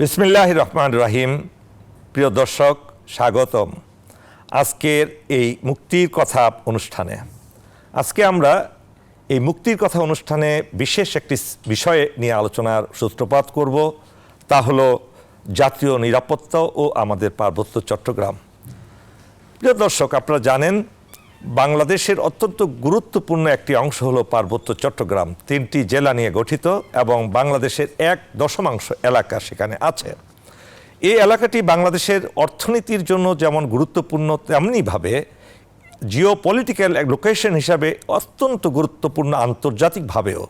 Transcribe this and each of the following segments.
বিসমিল্লাহির রহমানির রহিম। প্রিয় দর্শক, স্বাগতম আজকের এই মুক্তির কথা অনুষ্ঠানে। আজকে আমরা এই মুক্তির কথা অনুষ্ঠানে বিশেষ একটি বিষয় নিয়ে আলোচনার সূত্রপাত করব, তা হলো জাতীয় নিরাপত্তা ও আমাদের পার্বত্য চট্টগ্রাম। প্রিয় দর্শক, আপনারা জানেন বাংলাদেশের অত্যন্ত গুরুত্বপূর্ণ একটি অংশ হলো পার্বত্য চট্টগ্রাম। 3টি জেলা নিয়ে গঠিত এবং বাংলাদেশের 1/10 এলাকা সেখানে আছে। এই এলাকাটি বাংলাদেশের অর্থনীতির জন্য যেমন গুরুত্বপূর্ণ, তেমনিভাবে জিওপলিটিক্যাল লোকেশন হিসাবে অত্যন্ত গুরুত্বপূর্ণ আন্তর্জাতিকভাবেও।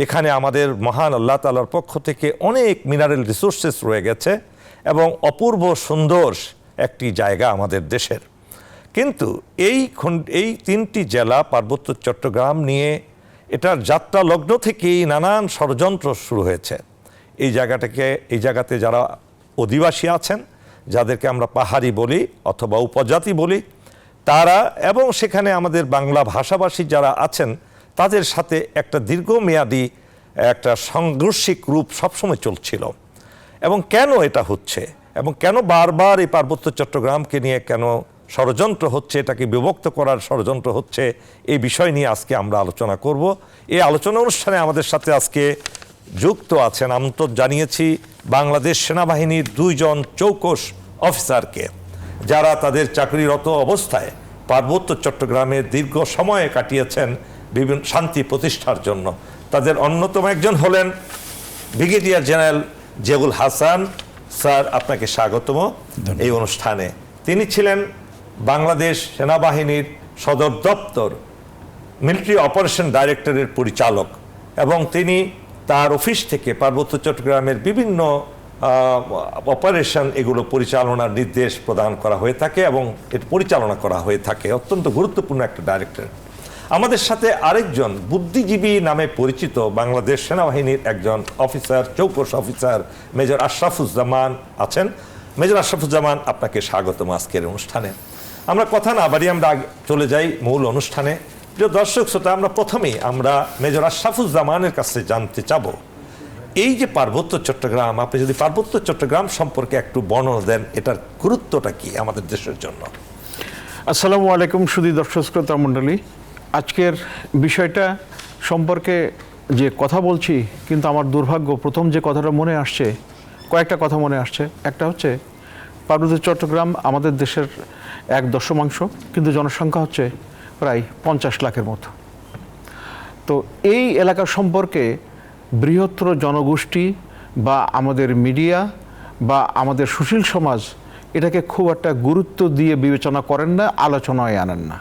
এখানে আমাদের মহান আল্লাহ তাআলার পক্ষ থেকে অনেক মিনারেল রিসোর্সেস রয়ে গেছে এবং অপূর্ব সুন্দর একটি জায়গা আমাদের দেশের। কিন্তু এই 3টি জেলা পার্বত্য চট্টগ্রাম নিয়ে এটার যাত্রা লগ্ন থেকেই নানান ষড়যন্ত্র শুরু হয়েছে। এই জায়গাতে যারা অধিবাসী আছেন, যাদেরকে আমরা পাহাড়ি বলি অথবা উপজাতি বলি, তারা এবং সেখানে আমাদের বাংলা ভাষাভাষী যারা আছেন, তাদের সাথে একটা দীর্ঘমেয়াদী একটা সাংঘর্ষিক রূপ সবসময় চলছিল। এবং কেন এটা হচ্ছে এবং কেন বারবার এই পার্বত্য চট্টগ্রামকে নিয়ে কেন ষড়যন্ত্র হচ্ছে, এটাকে বিভক্ত করার ষড়যন্ত্র হচ্ছে, এই বিষয় নিয়ে আজকে আমরা আলোচনা করব। এই আলোচনা অনুষ্ঠানে আমাদের সাথে আজকে যুক্ত আছেন, আমন্ত্রণ জানিয়েছি বাংলাদেশ সেনাবাহিনীর 2 জন চৌকস অফিসারকে, যারা তাদের চাকরিরত অবস্থায় পার্বত্য চট্টগ্রামে দীর্ঘ সময় কাটিয়েছেন বিভিন্ন শান্তি প্রতিষ্ঠার জন্য। তাদের অন্যতম একজন হলেন brigadier general Ziaul Hasan. Sir, আপনাকে স্বাগতম এই অনুষ্ঠানে। তিনি ছিলেন বাংলাদেশ সেনাবাহিনীর সদর দপ্তর মিলিটারি অপারেশন ডাইরেক্টরের পরিচালক এবং তিনি তার অফিস থেকে পার্বত্য চট্টগ্রামের বিভিন্ন অপারেশন এগুলো পরিচালনার নির্দেশ প্রদান করা হয়ে থাকে এবং এটা পরিচালনা করা হয়ে থাকে। অত্যন্ত গুরুত্বপূর্ণ একটা ডাইরেক্টর। আমাদের সাথে আরেকজন বুদ্ধিজীবী নামে পরিচিত বাংলাদেশ সেনাবাহিনীর একজন অফিসার, চৌকস অফিসার মেজর আশরাফুজ্জামান আছেন। মেজর আশরাফুজ্জামান, আপনাকে স্বাগতম আজকের অনুষ্ঠানে। আমরা কথা না বাড়িয়ে আমরা চলে যাই মূল অনুষ্ঠানে। প্রিয় দর্শক শ্রোতা, প্রথমেই আমরা মেজর আশরাফুজ্জামানের কাছে জানতে চাবো, এই যে পার্বত্য চট্টগ্রাম, আপনি যদি পার্বত্য চট্টগ্রাম সম্পর্কে একটু বর্ণনা দেন, এটার গুরুত্বটা কি আমাদের দেশের জন্য? আসসালামু আলাইকুম সুধী দর্শক শ্রোতা মণ্ডলী। আজকের বিষয়টা সম্পর্কে যে কথা বলছি, কিন্তু আমার দুর্ভাগ্য, প্রথম যে কথাটা মনে আসছে, কয়েকটা কথা মনে আসছে। একটা হচ্ছে পার্বত্য চট্টগ্রাম আমাদের দেশের 1/10, কিন্তু জনসংখ্যা হচ্ছে প্রায় 50 লাখের মতো। তো এই এলাকা সম্পর্কে বৃহত্তর জনগোষ্ঠী বা আমাদের মিডিয়া বা আমাদের সুশীল সমাজ এটাকে খুব একটা গুরুত্ব দিয়ে বিবেচনা করেন না, আলোচনায় আনেন না।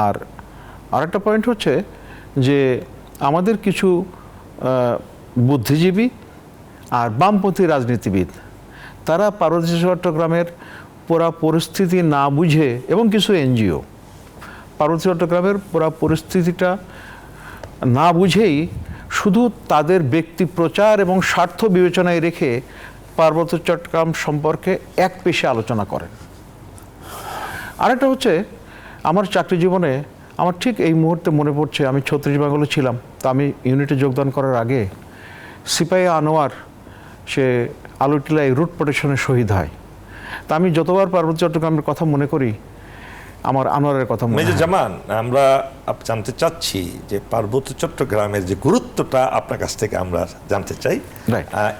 আর আরেকটা পয়েন্ট হচ্ছে যে আমাদের কিছু বুদ্ধিজীবী আর বামপন্থী রাজনীতিবিদ, তারা পার্বত্য চট্টগ্রামের পুরা পরিস্থিতি না বুঝে, এবং কিছু এনজিও পার্বত্য চট্টগ্রামের পুরা পরিস্থিতিটা না বুঝেই শুধু তাদের ব্যক্তি প্রচার এবং স্বার্থ বিবেচনায় রেখে পার্বত্য চট্টগ্রাম সম্পর্কে এক পেশে আলোচনা করেন। আরেকটা হচ্ছে, আমার চাকরি জীবনে আমার ঠিক এই মুহূর্তে মনে পড়ছে, আমি 36 বেঙ্গলে ছিলাম। তো আমি ইউনিটে যোগদান করার আগে সিপাহি আনোয়ার, সে আলুটিলায় রুট প্রোটেকশনে শহীদ হয়। তা আমি যতবার পার্বত্য চট্টগ্রামের কথা মনে করি, আমার আনোয়ারের কথা মনে হয়। মেজর জামান, আমরা জানতে চাচ্ছি যে পার্বত্য চট্টগ্রামের যে গুরুত্বটা আপনার কাছ থেকে আমরা জানতে চাই,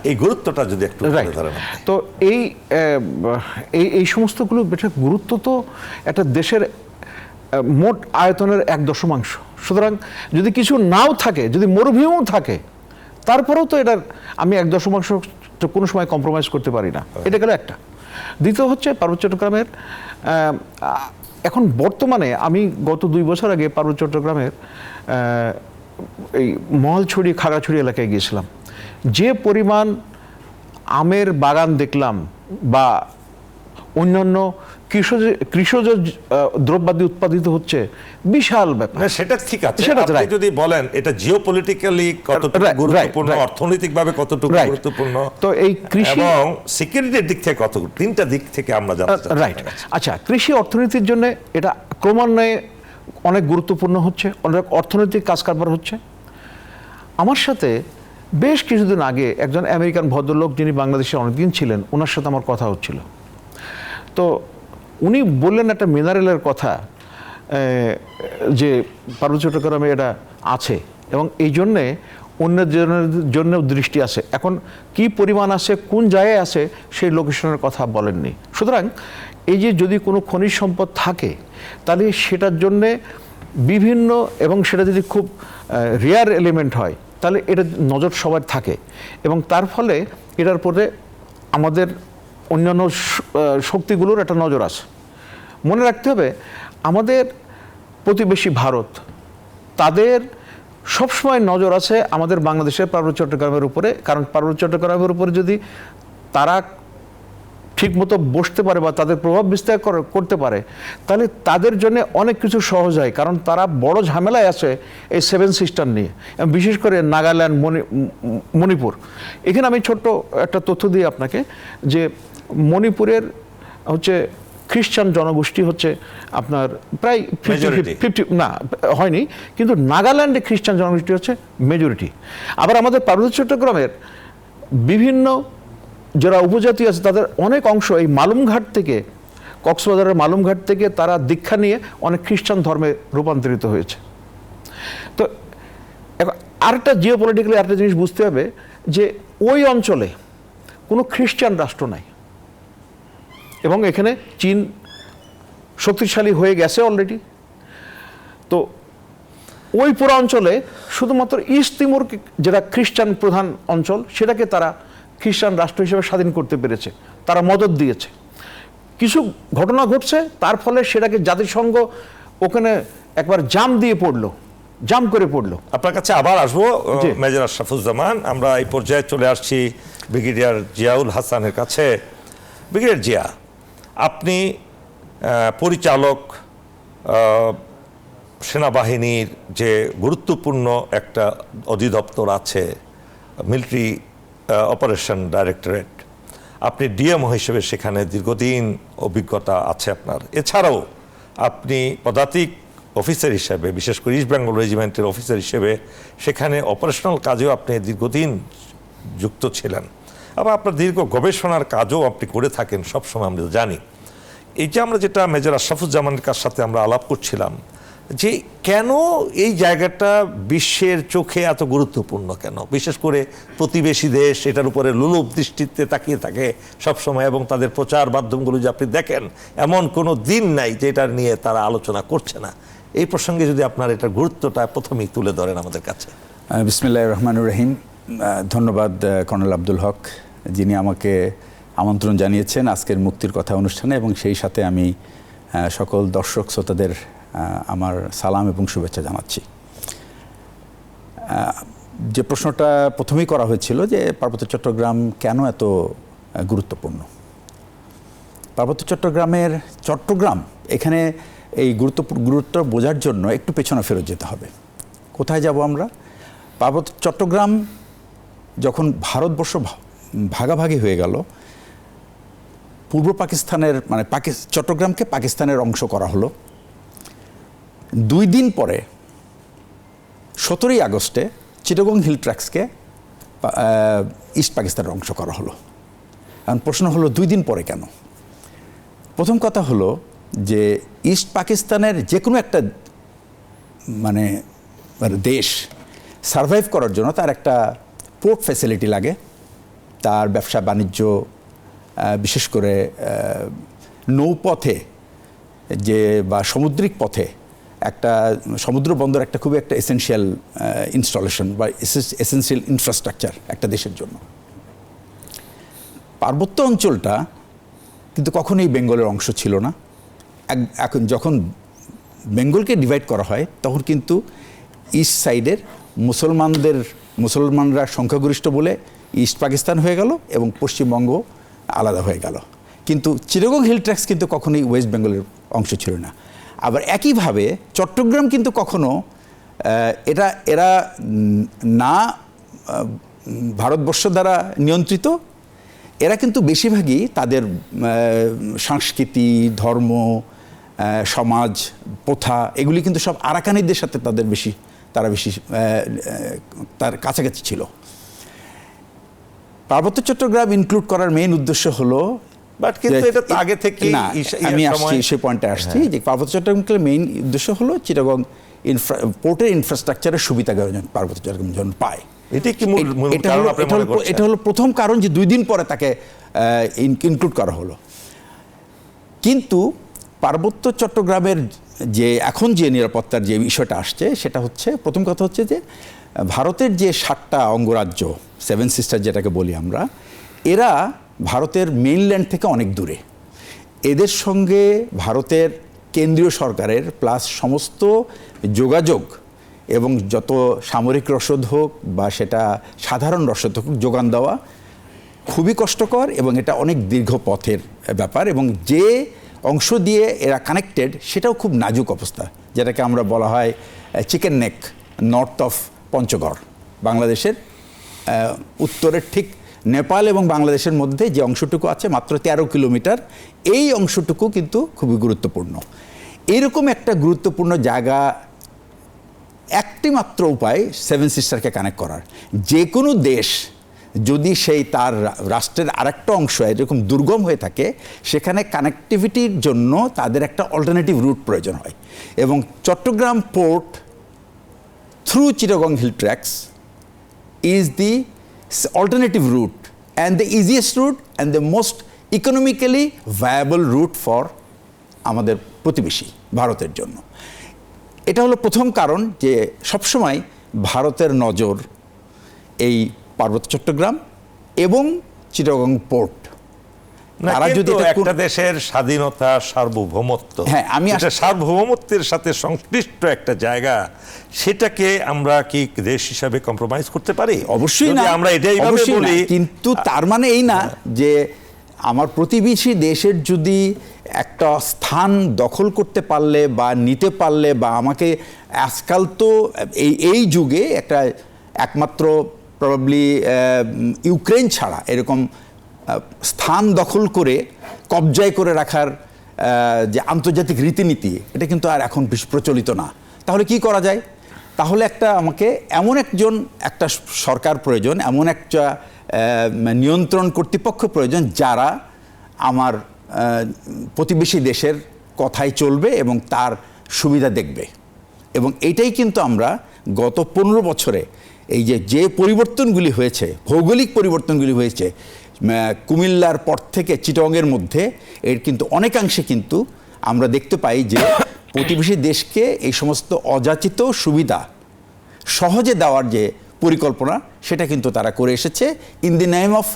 এই গুরুত্বটা যদি একটু তুলে ধরেন। তো এই সমস্তগুলো গুরুত্ব তো একটা দেশের মোট আয়তনের 1/10। সুতরাং যদি কিছু নাও থাকে, যদি মরুভূমিও থাকে, তারপরেও তো এটার আমি 1/10 কোনো সময় কম্প্রোমাইজ করতে পারি না। এটা গেল একটা। দ্বিতীয় হচ্ছে পার্বত্য চট্টগ্রামের এখন বর্তমানে, আমি গত 2 বছর আগে পার্বত্য চট্টগ্রামের এই মহলছড়ি, খাগড়াছড়ি এলাকায় গিয়েছিলাম। যে পরিমাণ আমের বাগান দেখলাম বা অন্যান্য কৃষজ দ্রব্যাদি উৎপাদিত হচ্ছে, বিশাল ব্যাপার। সেটা ঠিক আছে, আপনি যদি বলেন এটা জিওপলিটিক্যালি কতটুকু গুরুত্বপূর্ণ, অর্থনৈতিকভাবে কতটুকু গুরুত্বপূর্ণ, তো এই কৃষি এবং সিকিউরিটির দিক থেকে কতটুকু, 3টা দিক থেকে আমরা জানতে চাই। রাইট। আচ্ছা, কৃষি অর্থনীতির জন্য এটা ক্রমান্বয়ে অনেক গুরুত্বপূর্ণ হচ্ছে, অনেক অর্থনৈতিক কাজ কারবার হচ্ছে। আমার সাথে বেশ কিছুদিন আগে একজন আমেরিকান ভদ্রলোক যিনি বাংলাদেশে অনেকদিন ছিলেন, ওনার সাথে আমার কথা হচ্ছিল। তো উনি বললেন একটা মিনারেলের কথা, যে পার্বত্য চট্টগ্রামে এটা আছে এবং এই জন্যে অন্যের জন্যও দৃষ্টি আছে। এখন কি পরিমাণ আছে, কোন জায়গায় আছে, সেই লোকেশনের কথা বলেননি। সুতরাং এই যে যদি কোনো খনিজ সম্পদ থাকে তাহলে সেটার জন্যে বিভিন্ন, এবং সেটা যদি খুব রেয়ার এলিমেন্ট হয় তাহলে এটা নজর সবার থাকে এবং তার ফলে এটার পরে আমাদের অন্যান্য শক্তিগুলোর একটা নজর আছে। মনে রাখতে হবে আমাদের প্রতিবেশী ভারত, তাদের সবসময় নজর আছে আমাদের বাংলাদেশের পার্বত্য চট্টগ্রামের উপরে, কারণ পার্বত্য চট্টগ্রামের উপরে যদি তারা ঠিকমতো বসতে পারে বা তাদের প্রভাব বিস্তার করতে পারে তাহলে তাদের জন্য অনেক কিছু সহজ হয়, কারণ তারা বড় ঝামেলায় আছে এই 7 সিস্টার নিয়ে, বিশেষ করে নাগাল্যান্ড, মণিপুর। এখানে আমি ছোট্ট একটা তথ্য দিই আপনাকে, যে মণিপুরের হচ্ছে খ্রিস্টান জনগোষ্ঠী হচ্ছে আপনার প্রায় 50 না হয়নি, কিন্তু নাগাল্যান্ডে খ্রিস্টান জনগোষ্ঠী হচ্ছে মেজরিটি। আবার আমাদের পার্বত্য চট্টগ্রামের বিভিন্ন যারা উপজাতি আছে তাদের অনেক অংশ এই মালুমঘাট থেকে, কক্সবাজারের মালুমঘাট থেকে তারা দীক্ষা নিয়ে অনেক খ্রিস্টান ধর্মে রূপান্তরিত হয়েছে। তো আরেকটা জিওপলিটিক্যালি আরেকটা জিনিস বুঝতে হবে যে ওই অঞ্চলে কোনো খ্রিস্টান রাষ্ট্র নাই এবং এখানে চীন শক্তিশালী হয়ে গেছে অলরেডি। তো ওই পুরো অঞ্চলে শুধুমাত্র ইস্ট তিমুর যেটা খ্রিস্টান প্রধান অঞ্চল, সেটাকে তারা খ্রিস্টান রাষ্ট্র হিসেবে স্বাধীন করতে পেরেছে, তারা মদত দিয়েছে। কিছু ঘটনা ঘটছে, তার ফলে সেটাকে জাতিসংঘ ওখানে একবার জাম করে পড়লো। আপনার কাছে আবার আসবো মেজর আশরাফুজ্জামান। আমরা এই পর্যায়ে চলে আসছি ব্রিগেডিয়ার জিয়াউল হাসানের কাছে। ব্রিগেডিয়ার জিয়া, আপনি পরিচালক সেনাবাহিনীর যে গুরুত্বপূর্ণ একটা অধিদপ্তর আছে, মিলিটারি অপারেশন ডাইরেক্টরেট, আপনি ডিএমও হিসেবে সেখানে দীর্ঘদিন অভিজ্ঞতা আছে আপনার। এছাড়াও আপনি পদাতিক অফিসার হিসেবে, বিশেষ করে ইস্ট বেঙ্গল রেজিমেন্টের অফিসার হিসেবে সেখানে অপারেশনাল কাজেও আপনি দীর্ঘদিন যুক্ত ছিলেন। আবার আপনার দীর্ঘ গবেষণার কাজও আপনি করে থাকেন সবসময়, আমরা জানি। এই যে আমরা যেটা মেজর আশরাফুজ্জামানের কাছ সাথে আমরা আলাপ করছিলাম, যে কেন এই জায়গাটা বিশ্বের চোখে এত গুরুত্বপূর্ণ, কেন বিশেষ করে প্রতিবেশী দেশ এটার উপরে লোলুপ দৃষ্টিতে তাকিয়ে থাকে সবসময়, এবং তাদের প্রচার মাধ্যমগুলো যে আপনি দেখেন এমন কোনো দিন নাই যে এটা নিয়ে তারা আলোচনা করছে না। এই প্রসঙ্গে যদি আপনার এটার গুরুত্বটা প্রথমেই তুলে ধরেন আমাদের কাছে। বিসমিল্লাহির রহমানির রহিম। ধন্যবাদ কর্নেল আব্দুল হক, যিনি আমাকে আমন্ত্রণ জানিয়েছেন আজকের মুক্তির কথা অনুষ্ঠানে, এবং সেই সাথে আমি সকল দর্শক শ্রোতাদের আমার সালাম এবং শুভেচ্ছা জানাচ্ছি। যে প্রশ্নটা প্রথমেই করা হয়েছিল যে পার্বত্য চট্টগ্রাম কেন এত গুরুত্বপূর্ণ, পার্বত্য চট্টগ্রাম এখানে এই গুরুত্ব বোঝার জন্য একটু পেছনে ফেরত যেতে হবে। কোথায় যাব আমরা? পার্বত্য চট্টগ্রাম যখন ভারতবর্ষ ভাগাভাগি হয়ে গেল, পূর্ব পাকিস্তানের মানে চট্টগ্রামকে পাকিস্তানের অংশ করা হলো। 2 দিন পরে 17ই আগস্টে চিটাগং হিল ট্র্যাক্সকে ইস্ট পাকিস্তানের অংশ করা হলো। এখন প্রশ্ন হলো 2 দিন পরে কেন? প্রথম কথা হলো যে ইস্ট পাকিস্তানের যে কোনো একটা মানে দেশ সারভাইভ করার জন্য তার একটা পোর্ট ফ্যাসিলিটি লাগে, তার ব্যবসা বাণিজ্য, বিশেষ করে নৌপথে যে বা সামুদ্রিক পথে একটা সমুদ্র বন্দর একটা খুবই একটা এসেনশিয়াল ইনস্টলেশন বা এসেনশিয়াল ইনফ্রাস্ট্রাকচার একটা দেশের জন্য। পার্বত্য অঞ্চলটা কিন্তু কখনোই বেঙ্গলের অংশ ছিল না। এখন যখন বেঙ্গলকে ডিভাইড করা হয় তখন কিন্তু ইস্ট সাইডের মুসলমানরা সংখ্যাগরিষ্ঠ বলে ইস্ট পাকিস্তান হয়ে গেল এবং পশ্চিমবঙ্গ আলাদা হয়ে গেল। কিন্তু চিটাগং হিল ট্র্যাক্স কিন্তু কখনোই ওয়েস্ট বেঙ্গলের অংশ ছিল না। আবার একইভাবে চট্টগ্রাম কিন্তু কখনো এরা না ভারতবর্ষ দ্বারা নিয়ন্ত্রিত, এরা কিন্তু বেশিরভাগই তাদের সংস্কৃতি, ধর্ম, সমাজ, প্রথা এগুলি কিন্তু সব আরাকানিদের সাথে তারা বেশি তার কাছাকাছি ছিল। পার্বত্য চট্টগ্রাম ইনক্লুড করার মেইন উদ্দেশ্য হলো, বাট কিন্তু এটা তো আগে থেকে না, আমি আসছি সেই পয়েন্টে আসছি যে পার্বত্য চট্টগ্রামের মেইন উদ্দেশ্য হলো চিটাগং পোর্টের ইনফ্রাস্ট্রাকচারের সুবিধা পার্বত্য চট্টগ্রাম যেন পায়। এটাই কি মূল কারণ আপনি মনে করছেন? এটা হলো প্রথম কারণ যে 2 দিন পরে তাকে ইনক্লুড করা হলো। কিন্তু পার্বত্য চট্টগ্রামের যে এখন যে নিরাপত্তার যে বিষয়টা আসছে সেটা হচ্ছে, প্রথম কথা হচ্ছে যে ভারতের যে 7টা অঙ্গরাজ্য 7 সিস্টার যেটাকে বলি আমরা, এরা ভারতের মেইনল্যান্ড থেকে অনেক দূরে। এদের সঙ্গে ভারতের কেন্দ্রীয় সরকারের প্লাস সমস্ত যোগাযোগ এবং যত সামরিক রসদ হোক বা সেটা সাধারণ রসদ হোক যোগান দেওয়া খুবই কষ্টকর এবং এটা অনেক দীর্ঘ পথের ব্যাপার, এবং যে অংশ দিয়ে এরা কানেক্টেড সেটাও খুব নাজুক অবস্থা, যেটাকে আমরা বলা হয় chicken neck north of Panchagarh. বাংলাদেশের উত্তরের ঠিক নেপাল এবং বাংলাদেশের মধ্যে যে অংশটুকু আছে মাত্র 13 কিলোমিটার, এই অংশটুকু কিন্তু খুবই গুরুত্বপূর্ণ। এরকম একটা গুরুত্বপূর্ণ জায়গা, একটি মাত্র উপায় 7 সিস্টারকে কানেক্ট করার। যে কোনো দেশ যদি সেই তার রাষ্ট্রের আরেকটা অংশ এরকম দুর্গম হয়ে থাকে, সেখানে কানেক্টিভিটির জন্য তাদের একটা অল্টারনেটিভ রুট প্রয়োজন হয়, এবং Chattogram port through Chittagong Hill Tracts is the alternative route and the easiest route and the most economically viable route for আমাদের প্রতিবেশী ভারতের জন্য। এটা হলো প্রথম কারণ যে সবসময় ভারতের নজর এই পার্বত্য চট্টগ্রাম এবং চিটাগং পোর্ট। তারা যদি একটা দেশের স্বাধীনতা, সার্বভৌমত্ব, হ্যাঁ, আমি সার্বভৌমত্বের সাথে সংশ্লিষ্ট একটা জায়গা, সেটাকে আমরা কি দেশ হিসাবে কম্প্রোমাইজ করতে পারি? অবশ্যই না, আমরা এটাই বলি। কিন্তু তার মানে এই না যে আমার প্রতিবেশী দেশের যদি একটা স্থান দখল করতে পারলে বা নিতে পারলে, বা আমাকে আজকাল তো এই যুগে একটা একমাত্র প্রবাবলি ইউক্রেন ছাড়া এরকম স্থান দখল করে কবজায় করে রাখার যে আন্তর্জাতিক রীতিনীতি, এটা কিন্তু আর এখন বেশি প্রচলিত না। তাহলে কি করা যায়? তাহলে আমাকে এমন একটা সরকার প্রয়োজন, এমন একটা নিয়ন্ত্রণ কর্তৃপক্ষ প্রয়োজন যারা আমার প্রতিবেশী দেশের কথাই চলবে এবং তার সুবিধা দেখবে। এবং এইটাই কিন্তু আমরা গত 15 বছরে এই যে পরিবর্তনগুলি হয়েছে, ভৌগোলিক পরিবর্তনগুলি হয়েছে কুমিল্লার পর থেকে চিটাগংয়ের মধ্যে, এর কিন্তু অনেকাংশে কিন্তু আমরা দেখতে পাই যে প্রতিবেশী দেশকে এই সমস্ত অযাচিত সুবিধা সহজে দেওয়ার যে পরিকল্পনা, সেটা কিন্তু তারা করে এসেছে in the name of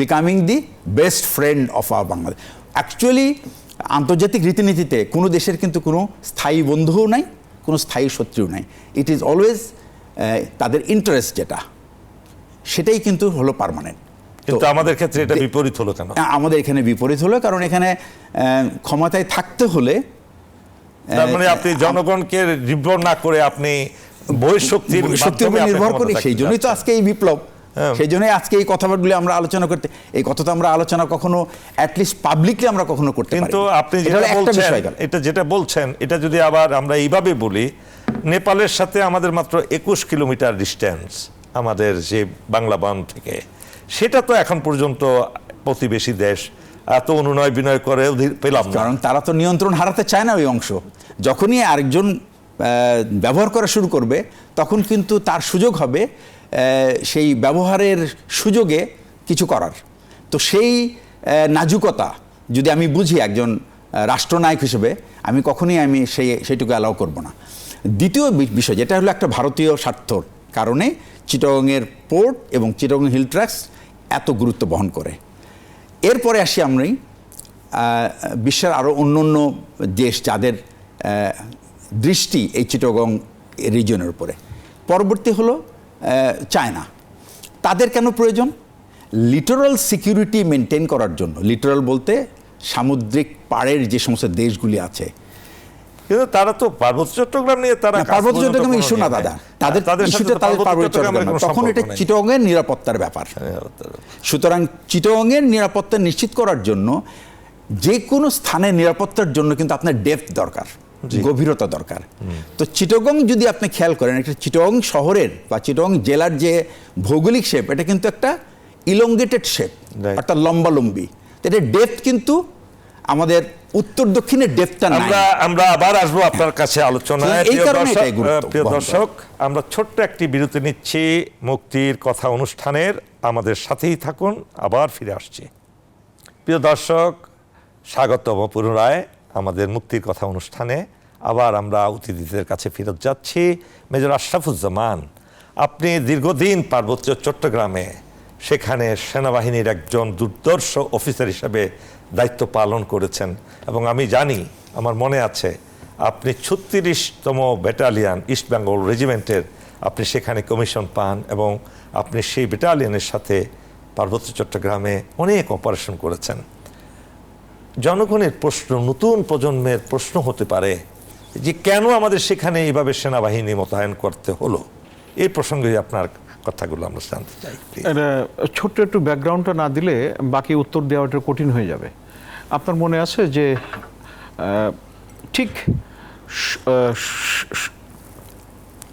becoming the best friend of our Bangladesh. Actually আন্তর্জাতিক রীতিনীতিতে কোনো দেশের কিন্তু কোনো স্থায়ী বন্ধুও নাই, কোনো স্থায়ী শত্রুও নাই। ইট ইজ অলওয়েজ তাদের ইন্টারেস্ট যেটা, সেটাই কিন্তু হলো পার্মানেন্ট। কিন্তু আমাদের ক্ষেত্রে এটা বিপরীত হলো কেন? আমাদের এখানে বিপরীত হলো কারণ এখানে ক্ষমতায় থাকতে হলে, তার মানে আপনি জনগণকে নির্ভর না করে আপনি বহিঃশক্তির উপর নির্ভর করে, সেই জন্যই তো আজকে এই বিপ্লব, সেই জন্যই আজকে এই কথাবার্তাগুলো আমরা আলোচনা করতে, এই কথা তো আমরা আলোচনা কখনো অ্যাটলিস্ট পাবলিকলি আমরা কখনো করতে পারি। কিন্তু আপনি যেটা বলছেন এটা যদি আবার আমরা এইভাবে বলি, নেপালের সাথে আমাদের মাত্র 21 কিলোমিটার ডিস্টেন্স আমাদের যে বাংলা বান থেকে, সেটা তো এখন পর্যন্ত প্রতিবেশী দেশ এত অনুনয় বিনয় করে পেলাম না, কারণ তারা তো নিয়ন্ত্রণ হারাতে চায় না ওই অংশ। যখনই আরেকজন ব্যবহার করা শুরু করবে, তখন কিন্তু তার সুযোগ হবে সেই ব্যবহারের সুযোগে কিছু করার। তো সেই নাজুকতা যদি আমি বুঝি একজন রাষ্ট্রনায়ক হিসেবে, আমি কখনোই সেইটুকু অ্যালাউ করব না। দ্বিতীয় বিষয় যেটা হলো একটা ভারতীয় স্বার্থর কারণে চিটাগংয়ের পোর্ট এবং চিটাগং হিল ট্র্যাক্স এত গুরুত্ব বহন করে। এরপরে আসি আমরা বিশ্বের আরও অন্য দেশ যাদের দৃষ্টি এই চিটাগং রিজিয়নের উপরে। পরবর্তী হলো চায়না। তাদের কেন প্রয়োজন? লিটোরাল সিকিউরিটি মেনটেন করার জন্য। লিটোরাল বলতে সামুদ্রিক পাড়ের যে সমস্ত দেশগুলি আছে। কিন্তু তারা তো পার্বত্য চট্টগ্রাম নিয়ে, তারা পার্বত্য চট্টগ্রাম ইস্যু না দাদা, তাদের ইস্যুটা তাদের পার্বত্য চট্টগ্রাম, তখন এটা চিটাগংয়ের নিরাপত্তার ব্যাপার। সুতরাং চিটাগংয়ের নিরাপত্তা নিশ্চিত করার জন্য যে কোনো স্থানের নিরাপত্তার জন্য কিন্তু আপনার ডেপথ দরকার, গভীরতা দরকার। তো চিটাগং যদি আপনি খেয়াল করেন, একটা চিটাগং শহরের বা চিটাগং জেলার যে ভৌগোলিক শেপ, এটা কিন্তু একটা ইলংগেটেড শেপ, Right. অর্থাৎ লম্বালম্বি। এটা ডেপথ কিন্তু আমাদের উত্তর দক্ষিণের ডেপথটা নাই। আমরা আবার আসবো আপনার কাছে আলোচনায়। এই কারণে এটাই গুরুত্ব প্রিয় বহন করে। দর্শক, আমরা ছোট্ট একটি বিরতি নিচ্ছি মুক্তির কথা অনুষ্ঠানের। আমাদের সাথেই থাকুন, আবার ফিরে আসছি। প্রিয় দর্শক, স্বাগতম পুনরায় আমাদের মুক্তির কথা অনুষ্ঠানে। আবার আমরা অতিথিদের কাছে ফেরত যাচ্ছি। মেজর আশরাফুজ্জামান, আপনি দীর্ঘদিন পার্বত্য চট্টগ্রামে সেখানে সেনাবাহিনীর একজন দুর্ধর্ষ অফিসার হিসেবে দায়িত্ব পালন করেছেন, এবং আমি জানি, আমার মনে আছে, আপনি 36তম ব্যাটালিয়ন ইস্ট বেঙ্গল রেজিমেন্টের আপনি সেখানে কমিশন পান, এবং আপনি সেই ব্যাটালিয়নের সাথে পার্বত্য চট্টগ্রামে অনেক অপারেশন করেছেন। জনগণের প্রশ্ন, নতুন প্রজন্মের প্রশ্ন হতে পারে যে কেন আমাদের সেখানে এইভাবে সেনাবাহিনী মোতায়েন করতে হলো। এই প্রসঙ্গে আপনার কথাগুলো আমরা জানতে চাই। এটা ছোট্ট একটু ব্যাকগ্রাউন্ডটা না দিলে বাকি উত্তর দেওয়াটা কঠিন হয়ে যাবে। আপনার মনে আছে যে ঠিক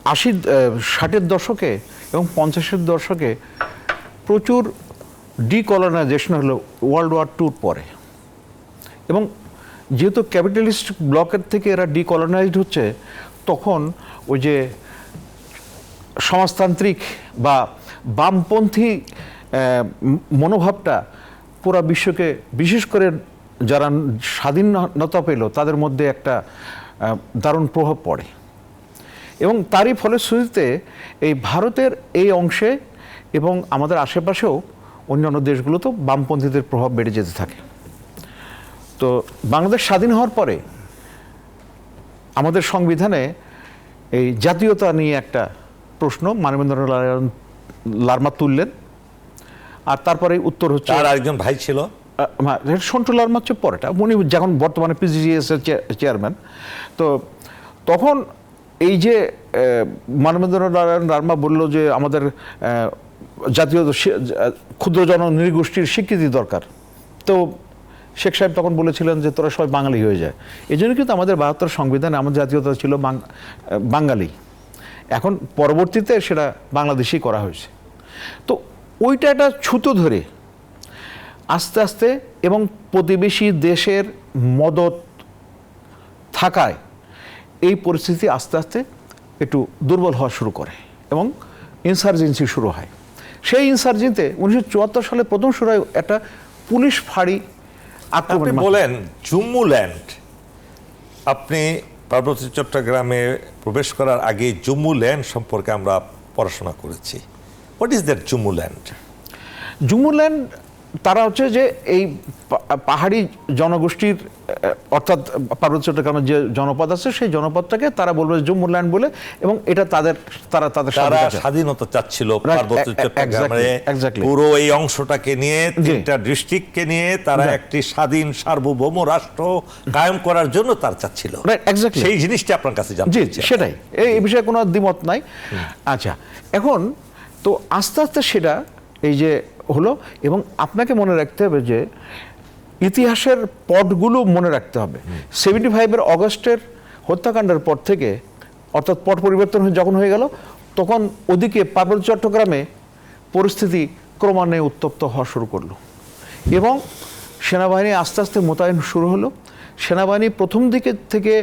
60-এর দশকে এবং 50-এর দশকে প্রচুর ডিকলোনাইজেশন হলো ওয়ার্ল্ড ওয়ার টুর পরে, এবং যেহেতু ক্যাপিটালিস্ট ব্লকের থেকে এরা ডিকলোনাইজড হচ্ছে, তখন ওই যে সমাজতান্ত্রিক বা বামপন্থী মনোভাবটা পুরো বিশ্বকে, বিশেষ করে যারা স্বাধীনতা পেল তাদের মধ্যে একটা দারুণ প্রভাব পড়ে, এবং তারই ফলশ্রুতিতে এই ভারতের এই অংশে এবং আমাদের আশেপাশেও অন্যান্য দেশগুলোতেও বামপন্থীদের প্রভাব বেড়ে যেতে থাকে। তো বাংলাদেশ স্বাধীন হওয়ার পরে আমাদের সংবিধানে এই জাতীয়তা নিয়ে একটা প্রশ্ন মানবেন্দ্র লারমা তুললেন, আর তারপরে উত্তর হচ্ছে তার আরেকজন ভাই ছিল সন্টু লারমা, হচ্ছে পরেটা, উনি যখন বর্তমানে পিজিজিএস এর চেয়ারম্যান। তো তখন এই যে মানবেন্দ্র লারমা বলল যে আমাদের জাতীয় ক্ষুদ্র জননৃগোষ্ঠীর স্বীকৃতি দরকার, তো শেখ সাহেব তখন বলেছিলেন যে তোরা সবাই বাঙালি হয়ে যায়। এই জন্য কিন্তু আমাদের 72 সংবিধানে আমাদের জাতীয়তা ছিল বাঙালি। এখন পরবর্তীতে সেটা বাংলাদেশই করা হয়েছে। তো ওইটা একটা ছুতো ধরে আস্তে আস্তে, এবং প্রতিবেশী দেশের মদত থাকায় এই পরিস্থিতি আস্তে আস্তে একটু দুর্বল হওয়া শুরু করে এবং ইনসার্জেন্সি শুরু হয়। সেই ইনসার্জেন্সিতে 1974 সালে প্রথম শুরু হয় একটা পুলিশ ফাঁড়ি আক্রমণ। আপনি বলেন জুম্মুল্যান্ড, আপনি পার্বত্য চট্টগ্রামে প্রবেশ করার আগে জুম্মুল্যান্ড সম্পর্কে আমরা পড়াশোনা করেছি। What is that Jummaland? Jummaland তারা হচ্ছে যে এই পাহাড়ি জনগোষ্ঠীর, অর্থাৎ পার্বত্য চট্টগ্রামের যে জনপদ আছে সেই জনপদটাকে তারা বলবে জুম্মুল্যান্ড বলে, এবং এটা তাদের স্বাধীনতা চাচ্ছিল পার্বত্য চট্টগ্রামে পুরো এই অংশটাকে নিয়ে, 3টা ডিস্ট্রিক্টকে নিয়ে তারা একটি স্বাধীন সার্বভৌম রাষ্ট্র কায়েম করার জন্য তার চাচ্ছিল। সেই জিনিসটা আপনার কাছে জানতে চাই। সেটাই, এই বিষয়ে কোনো দ্বিমত নাই। আচ্ছা, এখন তো আস্তে আস্তে সেটা এই যে হলো, এবং আপনাকে মনে রাখতে হবে যে ইতিহাসের পটগুলো মনে রাখতে হবে। 75-এর অগস্টের হত্যাকাণ্ডের পর থেকে, অর্থাৎ পট পরিবর্তন যখন হয়ে গেল, তখন ওদিকে পার্বত্য চট্টগ্রামে পরিস্থিতি ক্রমান্বয়ে উত্তপ্ত হওয়া শুরু করলো, এবং সেনাবাহিনী আস্তে আস্তে মোতায়েন শুরু হলো। সেনাবাহিনী প্রথম দিকে থেকে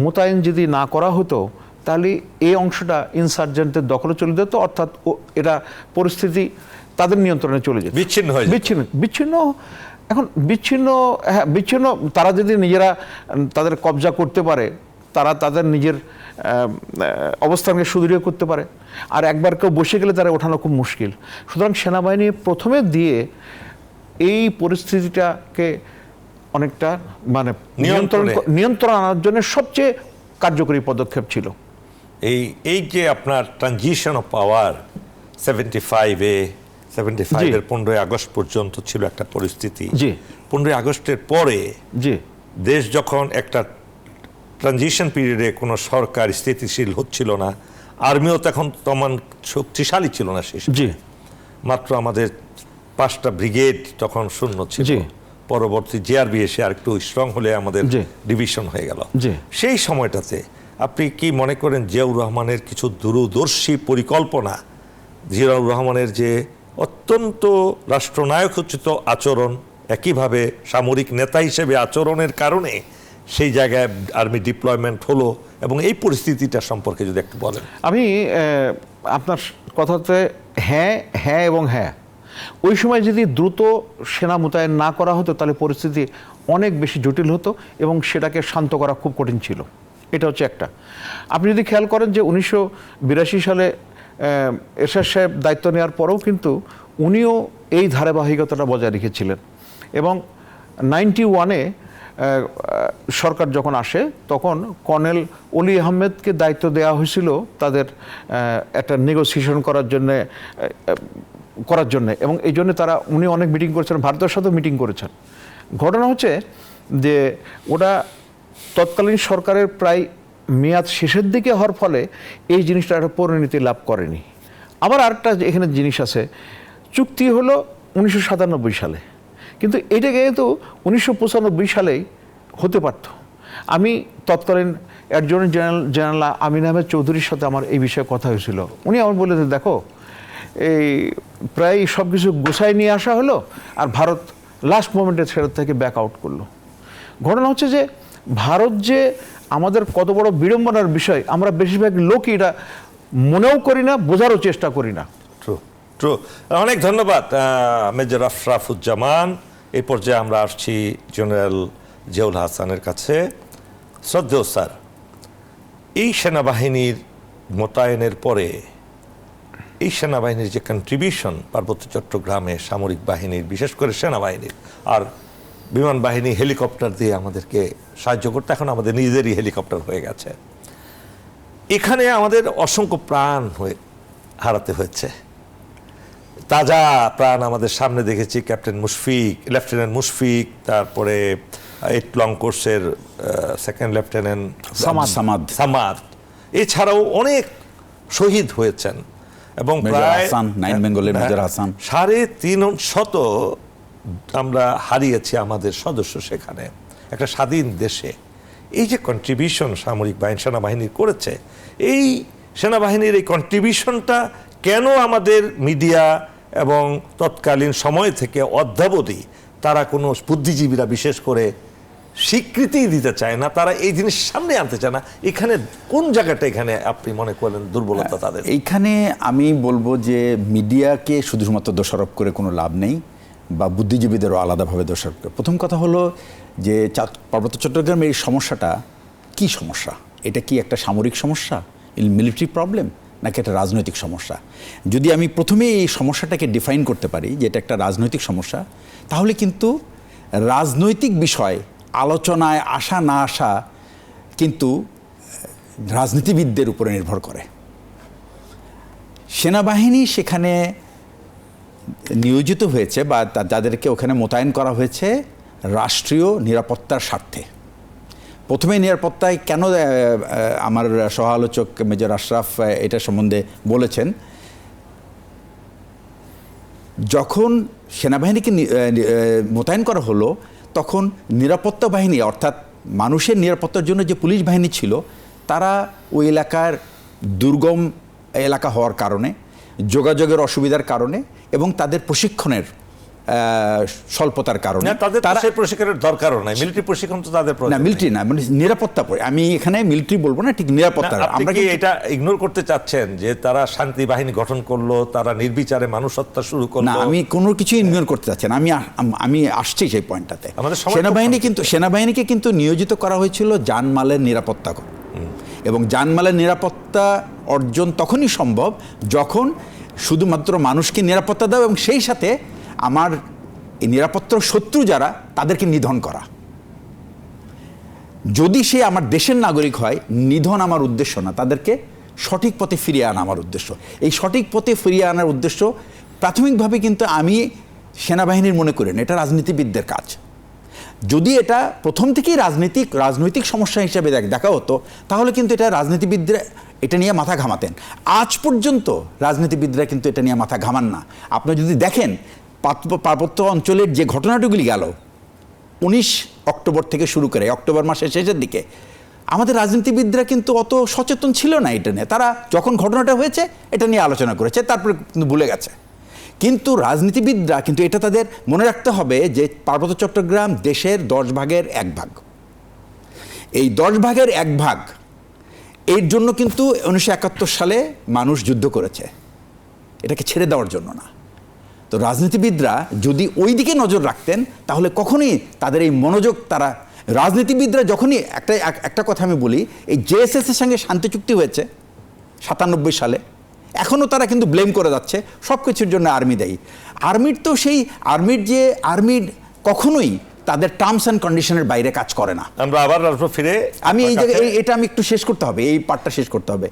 মোতায়েন যদি না করা হতো, তাহলে এই অংশটা ইনসার্জেন্টের দখলে চলে যেত, অর্থাৎ এটা পরিস্থিতি তাদের নিয়ন্ত্রণে চলে যেত, বিচ্ছিন্ন। এখন বিচ্ছিন্ন তারা যদি নিজেরা তাদের কবজা করতে পারে, তারা তাদের নিজের অবস্থানকে সুদৃঢ় করতে পারে, আর একবার কেউ বসে গেলে তারা ওঠানো খুব মুশকিল। সুতরাং সেনাবাহিনী প্রথমে দিয়ে এই পরিস্থিতিটাকে অনেকটা মানে নিয়ন্ত্রণ আনার জন্য সবচেয়ে কার্যকরী পদক্ষেপ ছিল এই যে আপনার ট্রানজিশন অফ পাওয়ার 75-এর 15ই আগস্ট পর্যন্ত ছিল একটা পরিস্থিতি। 15ই আগস্টের পরে দেশ যখন একটা ট্রানজিশন পিরিয়ডে কোনো সরকার স্থিতিশীল হচ্ছিল না, আর্মিও তখন তেমন শক্তিশালী ছিল না, শেষ মাত্র আমাদের 5টা ব্রিগেড তখন শূন্য ছিল। পরবর্তী জিআরবি এসে আর একটু স্ট্রং হলে আমাদের ডিভিশন হয়ে গেল। সেই সময়টাতে আপনি কি মনে করেন জিয়াউর রহমানের কিছু দূরদর্শী পরিকল্পনা, জিয়াউর রহমানের যে অত্যন্ত রাষ্ট্রনায়কোচিত আচরণ, একইভাবে সামরিক নেতা হিসেবে আচরণের কারণে সেই জায়গায় আর্মি ডিপ্লয়মেন্ট হলো, এবং এই পরিস্থিতিটা সম্পর্কে যদি একটু বলেন। আমি আপনার কথাতে হ্যাঁ হ্যাঁ এবং হ্যাঁ, ওই সময় যদি দ্রুত সেনা মোতায়েন না করা হতো তাহলে পরিস্থিতি অনেক বেশি জটিল হতো এবং সেটাকে শান্ত করা খুব কঠিন ছিল। এটা হচ্ছে একটা। আপনি যদি খেয়াল করেন যে 1982 সালে এরশাদ সাহেব দায়িত্ব নেওয়ার পরেও কিন্তু উনিও এই ধারাবাহিকতাটা বজায় রেখেছিলেন, এবং 91-এ সরকার যখন আসে তখন কর্নেল অলি আহমেদকে দায়িত্ব দেওয়া হয়েছিল তাদের একটা নেগোসিয়েশন করার জন্য, এবং এই জন্য উনি অনেক মিটিং করেছেন, ভারতের সাথেও মিটিং করেছেন। ঘটনা হচ্ছে যে ওটা তৎকালীন সরকারের প্রায় মেয়াদ শেষের দিকে হওয়ার ফলে এই জিনিসটা একটা পরিণতি লাভ করেনি। আবার আরেকটা এখানে জিনিস আছে, চুক্তি হলো 1997 সালে, কিন্তু এটা কিন্তু 1995 সালেই হতে পারত। আমি তৎকালীন অ্যাডজর্নি জেনারেল আমিন আহমেদ চৌধুরীর সাথে আমার এই বিষয়ে কথা হয়েছিল। উনি আমার বলে যে দেখো, এই প্রায় সব কিছু গোছায় নিয়ে আসা হলো আর ভারত লাস্ট মোমেন্টে সেটা থেকে ব্যাক আউট করলো। ঘটনা হচ্ছে যে ভারত যে আমাদের কত বড় বিড়ম্বনার বিষয় আমরা বেশিরভাগ লোকই এটা মনেও করি না, বোঝারও চেষ্টা করি না। True true. অনেক ধন্যবাদ মেজর আশরাফুজ্জামান। এই পর্যায়ে আমরা আসছি জেনারেল জিয়াউল হাসানের কাছে। শ্রদ্ধেয় স্যার, এই সেনাবাহিনীর মোতায়েনের পরে এই সেনাবাহিনীর যে কন্ট্রিবিউশন পার্বত্য চট্টগ্রামে সামরিক বাহিনীর, বিশেষ করে সেনাবাহিনীর, আর বিমান বাহিনী হেলিকপ্টার দিয়ে আমাদেরকে সাহায্য করতে এখন আমাদের নিজেদেরই হেলিকপ্টার হয়ে গেছে, এখানে আমাদের অসংখ্য প্রাণ হারাতে হয়েছে। তাজা প্রাণ আমাদের সামনে দেখেছি। ক্যাপ্টেন মুশফিক, লেফটেন্যান্ট মুশফিক, তারপরে 8 লং কোর্সের সেকেন্ড লেফটেন্যান্ট সামাদ, এছাড়াও অনেক শহীদ হয়েছেন, এবং প্রায় 9 বেঙ্গলের মেজর হাসান 350 আমরা হারিয়েছি আমাদের সদস্য সেখানে, একটা স্বাধীন দেশে। এই যে কন্ট্রিবিউশন সামরিক বাহিনী সেনাবাহিনী করেছে, এই সেনাবাহিনীর এই কন্ট্রিবিউশনটা কেন আমাদের মিডিয়া এবং তৎকালীন সময় থেকে অদ্যাবধি তারা কোনো বুদ্ধিজীবীরা বিশেষ করে স্বীকৃতি দিতে চায় না, তারা এই জিনিস সামনে আনতে চায় না? এখানে কোন জায়গাটা এখানে আপনি মনে করেন দুর্বলতা তাদের? এইখানে আমি বলবো যে মিডিয়াকে শুধুমাত্র দোষারোপ করে কোনো লাভ নেই, বা বুদ্ধিজীবীদেরও আলাদাভাবে দোষারোপ করে। প্রথম কথা হলো যে পার্বত্য চট্টগ্রামের এই সমস্যাটা কি সমস্যা? এটা কি একটা সামরিক সমস্যা, মিলিটারি প্রবলেম, নাকি একটা রাজনৈতিক সমস্যা? যদি আমি প্রথমে এই সমস্যাটাকে ডিফাইন করতে পারি যে এটা একটা রাজনৈতিক সমস্যা, তাহলে কিন্তু রাজনৈতিক বিষয় আলোচনায় আসা না আসা কিন্তু রাজনীতিবিদদের উপরে নির্ভর করে। সেনাবাহিনী সেখানে নিয়োজিত হয়েছে বা যাদেরকে ওখানে মোতায়েন করা হয়েছে রাষ্ট্রীয় নিরাপত্তার স্বার্থে। প্রথমে নিরাপত্তায় কেন আমার সহ আলোচক মেজর আশরাফ এটা সম্বন্ধে বলেছেন, যখন সেনাবাহিনীকে মোতায়েন করা হলো তখন নিরাপত্তা বাহিনী অর্থাৎ মানুষের নিরাপত্তার জন্য যে পুলিশ বাহিনী ছিল তারা ওই এলাকার দুর্গম এলাকা হওয়ার কারণে, যোগাযোগের অসুবিধার কারণে এবং তাদের প্রশিক্ষণের স্বল্পতার কারণে তারা সেই প্রশিক্ষণের দরকারও নাই। মিলিটারি প্রশিক্ষণ তো তাদের না, মিলিটারি না, মানে নিরাপত্তা। আমি এখানে মিলিটারি বলবো না, ঠিক নিরাপত্তা। আমরা কি এটা ইগনোর করতে চাচ্ছেন যে তারা শান্তি বাহিনী গঠন করলো, তারা নির্বিচারে মানুষ হত্যা শুরু করলো? না, আমি কোনো কিছু ইগনোর করতে চাচ্ছি না। আমি আসছি সেই পয়েন্টটাতে। সেনাবাহিনীকে কিন্তু নিয়োজিত করা হয়েছিল জানমালের নিরাপত্তা, এবং জানমালের নিরাপত্তা অর্জন তখনই সম্ভব যখন শুধুমাত্র মানুষকে নিরাপত্তা দেওয়া এবং সেই সাথে আমার এই নিরাপত্তার শত্রু যারা তাদেরকে নিধন করা। যদি সে আমার দেশের নাগরিক হয়, নিধন আমার উদ্দেশ্য না, তাদেরকে সঠিক পথে ফিরিয়ে আনা আমার উদ্দেশ্য। এই সঠিক পথে ফিরিয়ে আনার উদ্দেশ্য প্রাথমিকভাবে কিন্তু আমি সেনাবাহিনীর মনে করি না, এটা রাজনীতিবিদদের কাজ। যদি এটা প্রথম থেকেই রাজনৈতিক সমস্যা হিসেবে দেখা হতো তাহলে কিন্তু এটা রাজনীতিবিদরা এটা নিয়ে মাথা ঘামাতেন। আজ পর্যন্ত রাজনীতিবিদরা কিন্তু এটা নিয়ে মাথা ঘামান না। আপনি যদি দেখেন পার্বত্য অঞ্চলের যে ঘটনাটুগুলি গেল 19 অক্টোবর থেকে শুরু করে অক্টোবর মাসের শেষের দিকে, আমাদের রাজনীতিবিদরা কিন্তু অত সচেতন ছিল না এটা নিয়ে। তারা যখন ঘটনাটা হয়েছে এটা নিয়ে আলোচনা করেছে, তারপরে কিন্তু ভুলে গেছে। কিন্তু রাজনীতিবিদরা কিন্তু এটা তাদের মনে রাখতে হবে যে পার্বত্য চট্টগ্রাম দেশের 10 ভাগের 1 ভাগ। এই 10 ভাগের 1 ভাগ এর জন্য কিন্তু 1971 সালে মানুষ যুদ্ধ করেছে, এটাকে ছেড়ে দেওয়ার জন্য না। তো রাজনীতিবিদরা যদি ওই দিকে নজর রাখতেন তাহলে কখনোই তাদের এই মনোযোগ, তারা রাজনীতিবিদরা যখনই একটা কথা আমি বলি, এই জেএসএস এর সঙ্গে শান্তি চুক্তি হয়েছে 97 সালে, এখনও তারা কিন্তু ব্লেম করে যাচ্ছে সব কিছুর জন্য আর্মি দেয়। আর্মির তো সেই আর্মির কখনোই তাদের টার্মস অ্যান্ড কন্ডিশনের বাইরে কাজ করে না। আমরা আবার আসবো ফিরে। আমি এই জায়গায় এটা আমি একটু শেষ করতে হবে, এই পার্টটা শেষ করতে হবে।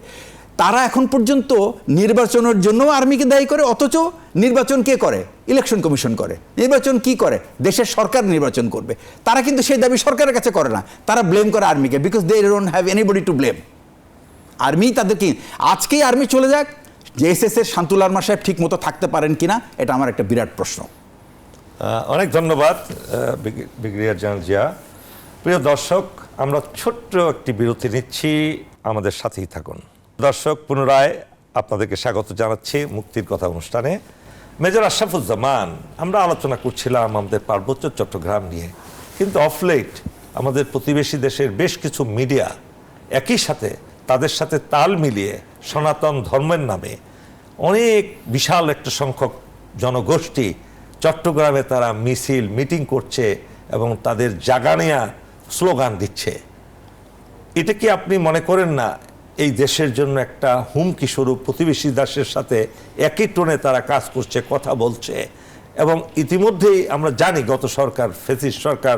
তারা এখন পর্যন্ত নির্বাচনের জন্য আর্মিকে দায়ী করে, অথচ নির্বাচন কে করে? ইলেকশন কমিশন করে। নির্বাচন কি করে? দেশের সরকার নির্বাচন করবে। তারা কিন্তু সেই দাবি সরকারের কাছে করে না, তারা ব্লেম করে আর্মিকে, because they don't have anybody to blame. Army তাদেরকে, আজকেই আর্মি চলে যাক, জেএসএস এর শান্তুল আরমা সাহেব ঠিক মতো থাকতে পারেন কিনা, এটা আমার একটা বিরাট প্রশ্ন। অনেক ধন্যবাদ ব্রিগেডিয়ার জেনারেল জিয়া। প্রিয় দর্শক, আমরা ছোট্ট একটি বিরতি নিচ্ছি, আমাদের সাথেই থাকুন। দর্শক, পুনরায় আপনাদেরকে স্বাগত জানাচ্ছি মুক্তির কথা অনুষ্ঠানে। মেজর আশরাফুজ্জামান, আমরা আলোচনা করছিলাম আমাদের পার্বত্য চট্টগ্রাম নিয়ে, কিন্তু অফ লেট আমাদের প্রতিবেশী দেশের বেশ কিছু মিডিয়া একই সাথে তাদের সাথে তাল মিলিয়ে সনাতন ধর্মের নামে অনেক বিশাল একটা সংখ্যক জনগোষ্ঠী চট্টগ্রামে তারা মিছিল মিটিং করছে এবং তাদের জাগানিয়া স্লোগান দিচ্ছে। এটা কি আপনি মনে করেন না এই দেশের জন্য একটা হুমকি স্বরূপ? প্রতিবেশী দেশের সাথে একই টোনে তারা কাজ করছে, কথা বলছে, এবং ইতিমধ্যেই আমরা জানি গত সরকার, ফেসিস্ট সরকার,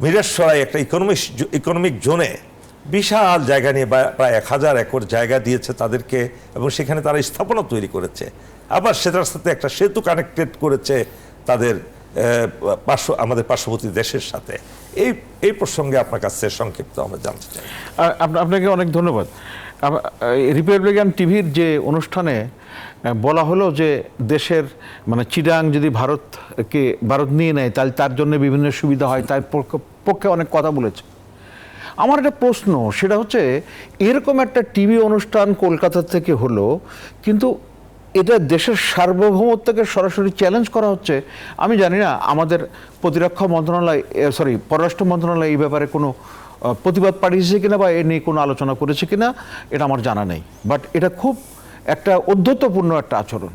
মিরেশ্বরায় একটা ইকোনমিক জোনে বিশাল জায়গা নিয়ে প্রায় 1000 একর জায়গা দিয়েছে তাদেরকে, এবং সেখানে তারা স্থাপনা তৈরি করেছে। আবার সেটার সাথে একটা সেতু কানেক্টেড করেছে তাদের আমাদের পার্শ্ববর্তী দেশের সাথে। এই প্রসঙ্গে আপনার কাছে সংক্ষিপ্ত আমরা জানতে চাই। আপনাকে অনেক ধন্যবাদ। রিপাবলিকান টিভির যে অনুষ্ঠানে বলা হলো যে দেশের মানে চিটাং যদি ভারত নিয়ে নেয় তাহলে তার জন্য বিভিন্ন সুবিধা হয়, তার পক্ষে অনেক কথা বলেছে। আমার একটা প্রশ্ন, সেটা হচ্ছে এরকম একটা টিভি অনুষ্ঠান কলকাতা থেকে হলো, কিন্তু এটা দেশের সার্বভৌমত্বকে সরাসরি চ্যালেঞ্জ করা হচ্ছে। আমি জানি না আমাদের প্রতিরক্ষা মন্ত্রণালয়, পররাষ্ট্র মন্ত্রণালয় এই ব্যাপারে কোনো প্রতিবাদ পাঠিয়েছে কিনা বা এ নিয়ে কোনো আলোচনা করেছে কিনা, এটা আমার জানা নেই। বাট এটা খুব একটা অধ্যত্বপূর্ণ একটা আচরণ।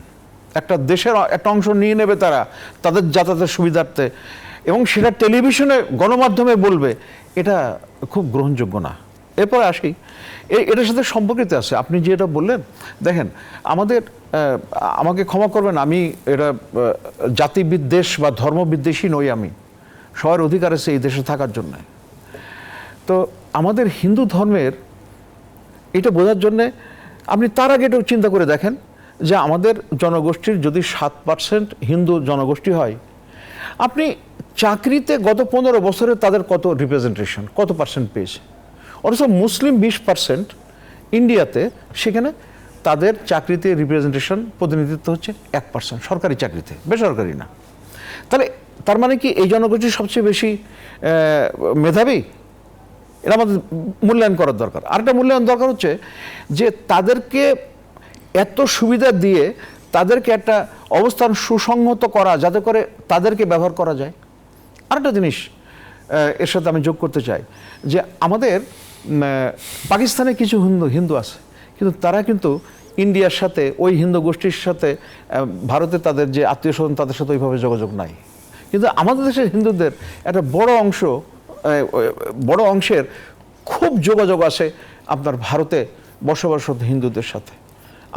একটা দেশের একটা অংশ নিয়ে নেবে তারা তাদের যাতায়াতের সুবিধার্থে, এবং সেটা টেলিভিশনে গণমাধ্যমে বলবে, এটা খুব গ্রহণযোগ্য না। এরপর আসি, এটার সাথে সম্পর্কিত আছে আপনি যেটা বললেন। দেখেন, আমাকে ক্ষমা করবেন, আমি এটা জাতিবিদ্বেষ বা ধর্মবিদ্বেষী নই। আমি সবার অধিকার আছে এই দেশে থাকার জন্য। তো আমাদের হিন্দু ধর্মের এটা বোঝার জন্যে আপনি তার আগে একটু চিন্তা করে দেখেন যে আমাদের জনগোষ্ঠীর যদি 7% হিন্দু জনগোষ্ঠী হয়, আপনি চাকরিতে গত 15 বছরে তাদের কত রিপ্রেজেন্টেশন, কত পার্সেন্ট পেয়েছে? অথচ মুসলিম 20% ইন্ডিয়াতে, সেখানে তাদের চাকরিতে রিপ্রেজেন্টেশন, প্রতিনিধিত্ব হচ্ছে 1% সরকারি চাকরিতে, বেসরকারি না। তাহলে তার মানে কি এই জনগোষ্ঠী সবচেয়ে বেশি মেধাবী? এটা আমাদের মূল্যায়ন করার দরকার। আরেকটা মূল্যায়ন দরকার হচ্ছে যে তাদেরকে এত সুবিধা দিয়ে তাদেরকে একটা অবস্থান সুসংহত করা, যাতে করে তাদেরকে ব্যবহার করা যায়। আরেকটা জিনিস এর সাথে আমি যোগ করতে চাই যে আমাদের পাকিস্তানে কিছু হিন্দু আছে, কিন্তু তারা কিন্তু ইন্ডিয়ার সাথে, ওই হিন্দু গোষ্ঠীর সাথে, ভারতে তাদের যে আত্মীয় স্বজন তাদের সাথে ওইভাবে যোগাযোগ নাই। কিন্তু আমাদের দেশের হিন্দুদের একটা বড় অংশের খুব যোগাযোগ আছে আপনার ভারতে বসবাসরত হিন্দুদের সাথে।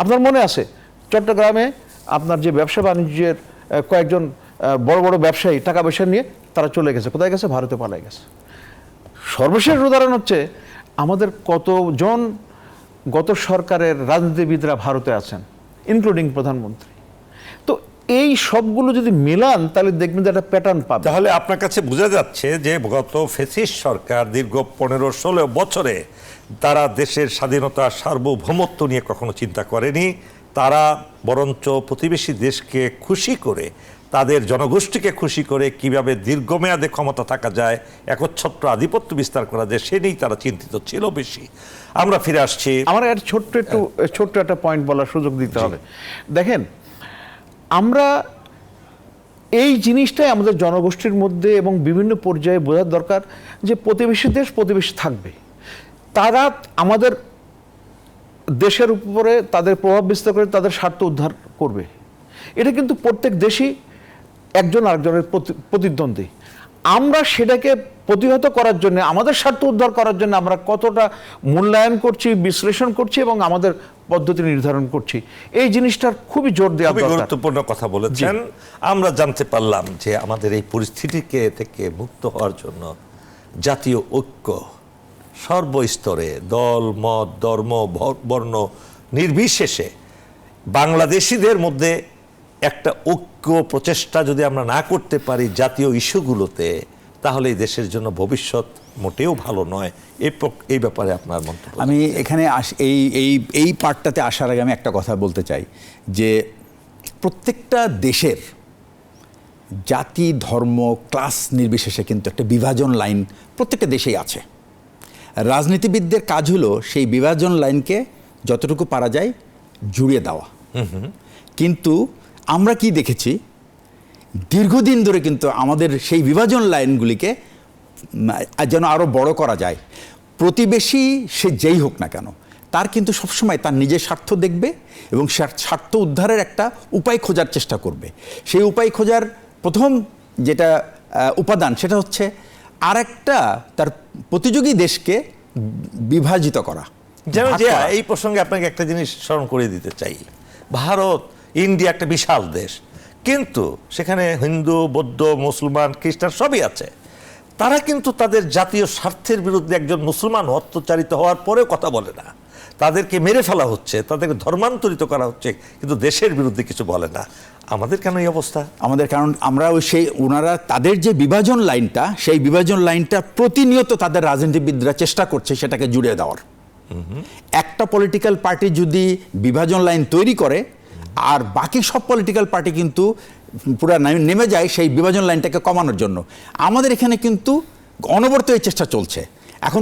আপনার মনে আছে চট্টগ্রামে আপনার যে ব্যবসা বাণিজ্যের কয়েকজন বড় বড় ব্যবসায়ী টাকা পয়সা নিয়ে তারা চলে গেছে, কোথায় গেছে? ভারতে পালিয়ে গেছে। সর্বশেষ উদাহরণ হচ্ছে আমাদের কতজন গত সরকারের রাজনীতিবিদরা ভারতে আছেন, ইনক্লুডিং প্রধানমন্ত্রী। তো এই সবগুলো যদি মেলান তাহলে দেখবেন যে একটা প্যাটার্ন পাবে। তাহলে আপনার কাছে বোঝা যাচ্ছে যে গত ফ্যাসিস্ট সরকার দীর্ঘ 15-16 বছরে তারা দেশের স্বাধীনতা, সার্বভৌমত্ব নিয়ে কখনো চিন্তা করেনি। তারা বরঞ্চ প্রতিবেশী দেশকে খুশি করে, তাদের জনগোষ্ঠীকে খুশি করে কিভাবে দীর্ঘমেয়াদে ক্ষমতা থাকা যায়, একচ্ছত্র আধিপত্য বিস্তার করা যায়, সে নিয়েই তারা চিন্তিত ছিল বেশি। আমরা ফিরে আসছি। আমার ছোট্ট একটা পয়েন্ট বলার সুযোগ দিতে হবে। দেখেন, আমরা এই জিনিসটাই আমাদের জনগোষ্ঠীর মধ্যে এবং বিভিন্ন পর্যায়ে বোঝার দরকার যে প্রতিবেশী দেশ প্রতিবেশী থাকবে, তারা আমাদের দেশের উপরে তাদের প্রভাব বিস্তার করে তাদের স্বার্থ উদ্ধার করবে। এটা কিন্তু প্রত্যেক দেশই একজন আরেকজনের প্রতিদ্বন্দ্বী। আমরা সেটাকে প্রতিহত করার জন্য, আমাদের স্বার্থ উদ্ধার করার জন্য আমরা কতটা মূল্যায়ন করছি, বিশ্লেষণ করছি এবং আমাদের পদ্ধতি নির্ধারণ করছি, এই জিনিসটার খুবই জোর দেওয়া খুবই দরকার। গুরুত্বপূর্ণ কথা বলেছেন। আমরা জানতে পারলাম যে আমাদের এই পরিস্থিতিকে থেকে মুক্ত হওয়ার জন্য জাতীয় ঐক্য সর্বস্তরে, দল মত ধর্ম বর্ণ নির্বিশেষে বাংলাদেশিদের মধ্যে একটা ঐক্য প্রচেষ্টা যদি আমরা না করতে পারি জাতীয় ইস্যুগুলোতে, তাহলে এই দেশের জন্য ভবিষ্যৎ মোটেও ভালো নয়। এই ব্যাপারে আপনার মন্তব্য? আমি এখানে এই পার্টটাতে আসার আগে আমি একটা কথা বলতে চাই যে প্রত্যেকটা দেশের জাতি ধর্ম ক্লাস নির্বিশেষে কিন্তু একটা বিভাজন লাইন প্রত্যেকটা দেশেই আছে। রাজনীতিবিদদের কাজ হলো সেই বিভাজন লাইনকে যতটুকু পারা যায় জুড়ে দেওয়া। কিন্তু আমরা কি দেখেছি, দীর্ঘদিন ধরে কিন্তু আমাদের সেই বিভাজন লাইনগুলিকে যেন আরও বড় করা যায়। প্রতিবেশী সে যেই হোক না কেন, তার কিন্তু সবসময় তার নিজের স্বার্থ দেখবে এবং স্বার্থ উদ্ধারের একটা উপায় খোঁজার চেষ্টা করবে। সেই উপায় খোঁজার প্রথম যেটা উপাদান সেটা হচ্ছে আরেকটা তার প্রতিযোগী দেশকে বিভাজিত করা। যেন যে এই প্রসঙ্গে আপনাকে একটা জিনিস স্মরণ করে দিতে চাই, ভারত ইন্ডিয়া একটা বিশাল দেশ, কিন্তু সেখানে হিন্দু বৌদ্ধ মুসলমান খ্রিস্টান সবই আছে। তারা কিন্তু তাদের জাতীয় স্বার্থের বিরুদ্ধে একজন মুসলমান অত্যাচারিত হওয়ার পরেও কথা বলে না। তাদেরকে মেরে ফেলা হচ্ছে, তাদেরকে ধর্মান্তরিত করা হচ্ছে, কিন্তু দেশের বিরুদ্ধে কিছু বলে না। আমাদের কেন এই অবস্থা? আমাদের কারণ আমরা ওনারা তাদের যে বিভাজন লাইনটা, সেই বিভাজন লাইনটা প্রতিনিয়ত তাদের রাজনীতিবিদরা চেষ্টা করছে সেটাকে জুড়ে দেওয়ার। একটা পলিটিক্যাল পার্টি যদি বিভাজন লাইন তৈরি করে আর বাকি সব পলিটিক্যাল পার্টি কিন্তু পুরো নেমে যায় সেই বিভাজন লাইনটাকে কমানোর জন্য, আমাদের এখানে কিন্তু অনবরত এই চেষ্টা চলছে। এখন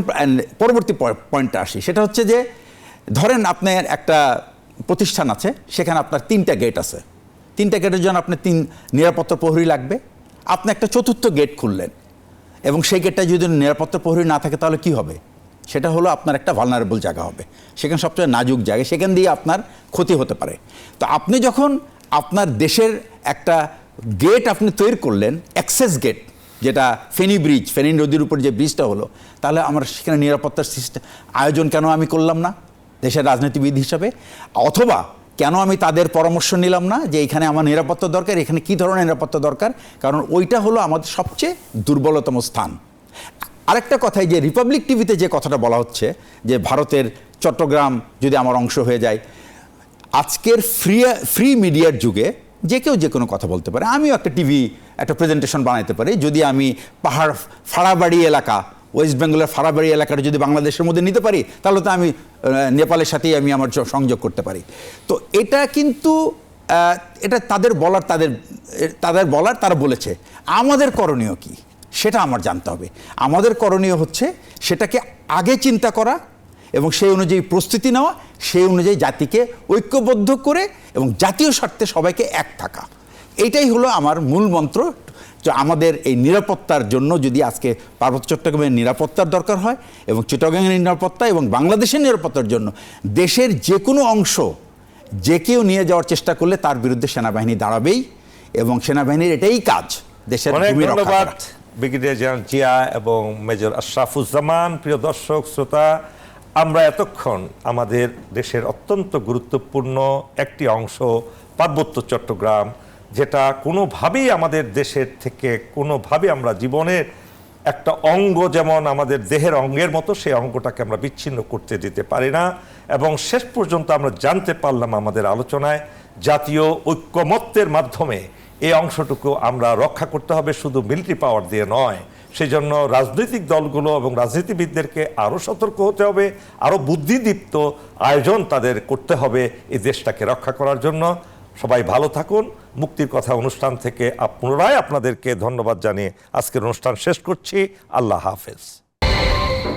পরবর্তী পয়েন্টটা আসি, সেটা হচ্ছে যে ধরেন আপনার একটা প্রতিষ্ঠান আছে, সেখানে আপনার 3টা গেট আছে, 3টা গেটের জন্য আপনার 3 নিরাপত্তা প্রহরী লাগবে। আপনি একটা 4র্থ গেট খুললেন এবং সেই গেটটা যদি নিরাপত্তা প্রহরী না থাকে তাহলে কি হবে? সেটা হলো আপনার একটা ভালনারেবল জায়গা হবে, সেখানে সবচেয়ে নাজুক জায়গা, সেখান দিয়ে আপনার ক্ষতি হতে পারে। তো আপনি যখন আপনার দেশের একটা গেট আপনি তৈরি করলেন, অ্যাক্সেস গেট, যেটা ফেনী ব্রিজ, ফেনী নদীর উপর যে ব্রিজটা হলো, তাহলে আমার সেখানে নিরাপত্তার সিস্টেম আয়োজন কেন আমি করলাম না দেশের রাজনীতিবিদ হিসাবে? অথবা কেন আমি তাদের পরামর্শ নিলাম না যে এখানে আমার নিরাপত্তা দরকার, এখানে কী ধরনের নিরাপত্তা দরকার? কারণ ওইটা হলো আমাদের সবচেয়ে দুর্বলতম স্থান। আরেকটা কথাই যে রিপাবলিক টিভিতে যে কথাটা বলা হচ্ছে যে ভারতের চট্টগ্রাম যদি আমার অংশ হয়ে যায়, আজকের ফ্রি মিডিয়ার যুগে যে কেউ যে কোনো কথা বলতে পারে। আমিও একটা প্রেজেন্টেশন বানাইতে পারি, যদি আমি ফাড়াবাড়ি এলাকা, ওয়েস্ট বেঙ্গলের ফাড়াবাড়ি এলাকাটা যদি বাংলাদেশের মধ্যে নিতে পারি, তাহলে তো আমি নেপালের সাথেই আমি আমার সংযোগ করতে পারি। তো এটা কিন্তু এটা তাদের বলার তারা বলেছে। আমাদের করণীয় কি সেটা আমার জানতে হবে। আমাদের করণীয় হচ্ছে সেটাকে আগে চিন্তা করা এবং সেই অনুযায়ী প্রস্তুতি নেওয়া, সেই অনুযায়ী জাতিকে ঐক্যবদ্ধ করে এবং জাতীয় স্বার্থে সবাইকে এক থাকা। এইটাই হলো আমার মূল মন্ত্র। যে আমাদের এই নিরাপত্তার জন্য যদি আজকে পার্বত্য চট্টগ্রামের নিরাপত্তার দরকার হয় এবং চিটাগাংয়ের নিরাপত্তা এবং বাংলাদেশের নিরাপত্তার জন্য দেশের যে কোনো অংশ যে কেউ নিয়ে যাওয়ার চেষ্টা করলে তার বিরুদ্ধে সেনাবাহিনী দাঁড়াবেই এবং সেনাবাহিনীর এটাই কাজ দেশের ভূমি রক্ষা করা। ব্রিগেডিয়ার জেনারেল জিয়া এবং মেজর আশরাফুজ্জামান। প্রিয় দর্শক শ্রোতা, আমরা এতক্ষণ আমাদের দেশের অত্যন্ত গুরুত্বপূর্ণ একটি অংশ পার্বত্য চট্টগ্রাম, যেটা কোনোভাবেই আমাদের দেশের থেকে কোনোভাবে আমরা জীবনের একটা অঙ্গ, যেমন আমাদের দেহের অঙ্গের মতো, সেই অঙ্গটাকে আমরা বিচ্ছিন্ন করতে দিতে পারি না। এবং শেষ পর্যন্ত আমরা জানতে পারলাম আমাদের আলোচনায় জাতীয় ঐক্যমত্যের মাধ্যমে এই অংশটুকু আমরা রক্ষা করতে হবে, শুধু মিলিটারি পাওয়ার দিয়ে নয়। সেই জন্য রাজনৈতিক দলগুলো এবং রাজনীতিবিদদেরকে আরও সতর্ক হতে হবে, আরও বুদ্ধিদীপ্ত আয়োজন তাদের করতে হবে এই দেশটাকে রক্ষা করার জন্য। সবাই ভালো থাকুন। মুক্তির কথা অনুষ্ঠান থেকে পুনরায় আপনাদেরকে ধন্যবাদ জানিয়ে আজকের অনুষ্ঠান শেষ করছি। আল্লাহ হাফেজ।